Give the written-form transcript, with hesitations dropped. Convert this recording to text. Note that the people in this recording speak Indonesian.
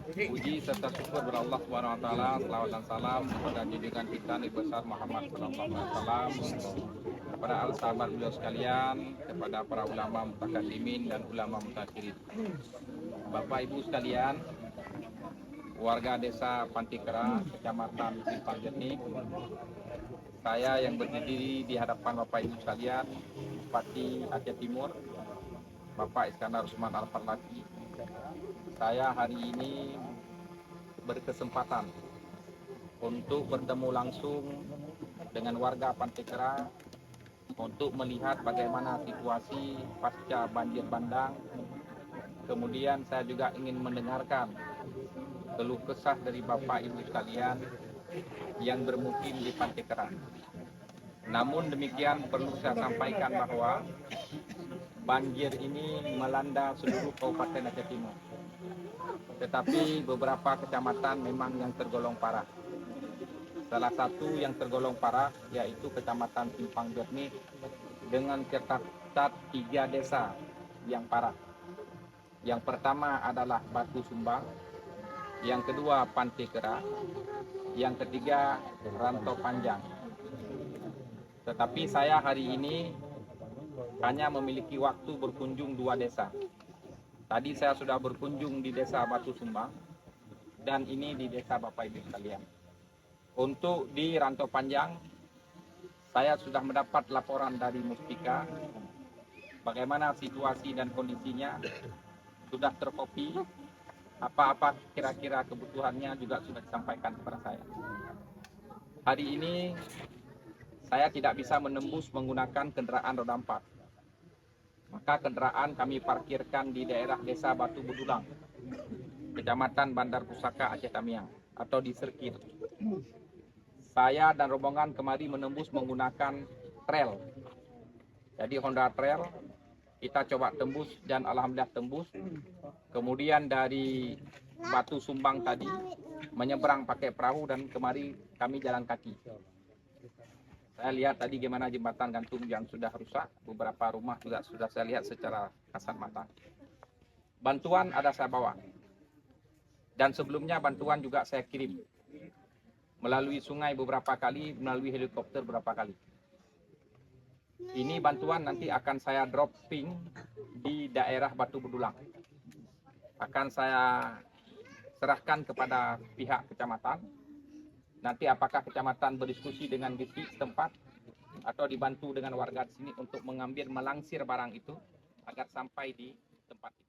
Puji serta syukur kepada Allah Subhanahu wa taala, selawat dan salam kepada junjungan kita Nabi besar Muhammad sallallahu alaihi wasallam, kepada al sahabat beliau sekalian, kepada para ulama mutakaddimin dan ulama mutakhirin. Bapak Ibu sekalian, warga desa Pantikera, Kecamatan Simpang Jernih, saya yang berdiri di hadapan Bapak Ibu sekalian, Bupati Aceh Timur, Bapak Iskandar Usman Al-Farlaki. Saya hari ini berkesempatan untuk bertemu langsung dengan warga Pantikera untuk melihat bagaimana situasi pasca banjir bandang. Kemudian saya juga ingin mendengarkan keluh kesah dari Bapak Ibu sekalian yang bermukim di Pantikera. Namun demikian perlu saya sampaikan bahwa banjir ini melanda seluruh Kabupaten Aceh Timur. Tetapi beberapa kecamatan memang yang tergolong parah. Salah satu yang tergolong parah yaitu Kecamatan Simpang Jernih dengan tercatat 3 desa yang parah. Yang pertama adalah Batu Sumbang, yang kedua Pantikera, yang ketiga Rantau Panjang. Tetapi saya hari ini hanya memiliki waktu berkunjung 2 desa. Tadi saya sudah berkunjung di desa Batu Sumbang dan ini di desa Bapak Ibu sekalian. Untuk di Rantau Panjang, saya sudah mendapat laporan dari Muspika bagaimana situasi dan kondisinya sudah terkopi. Apa-apa kira-kira kebutuhannya juga sudah disampaikan kepada saya. Hari ini saya tidak bisa menembus menggunakan kendaraan roda 4. Maka kendaraan kami parkirkan di daerah desa Batu Bedulang, Kecamatan Bandar Pusaka Aceh Tamiang, atau di Serkir. Saya dan rombongan kemari menembus menggunakan trail. Jadi Honda Trail kita coba tembus dan alhamdulillah tembus. Kemudian dari Batu Sumbang tadi menyeberang pakai perahu dan kemari kami jalan kaki. Saya lihat tadi gimana jembatan gantung yang sudah rusak, beberapa rumah juga sudah saya lihat secara kasat mata. Bantuan ada saya bawa. Dan sebelumnya bantuan juga saya kirim. Melalui sungai beberapa kali, melalui helikopter beberapa kali. Ini bantuan nanti akan saya dropping di daerah Batu Bedulang. Akan saya serahkan kepada pihak kecamatan. Nanti apakah kecamatan berdiskusi dengan distrik setempat atau dibantu dengan warga di sini untuk mengambil melangsir barang itu agar sampai di tempat itu.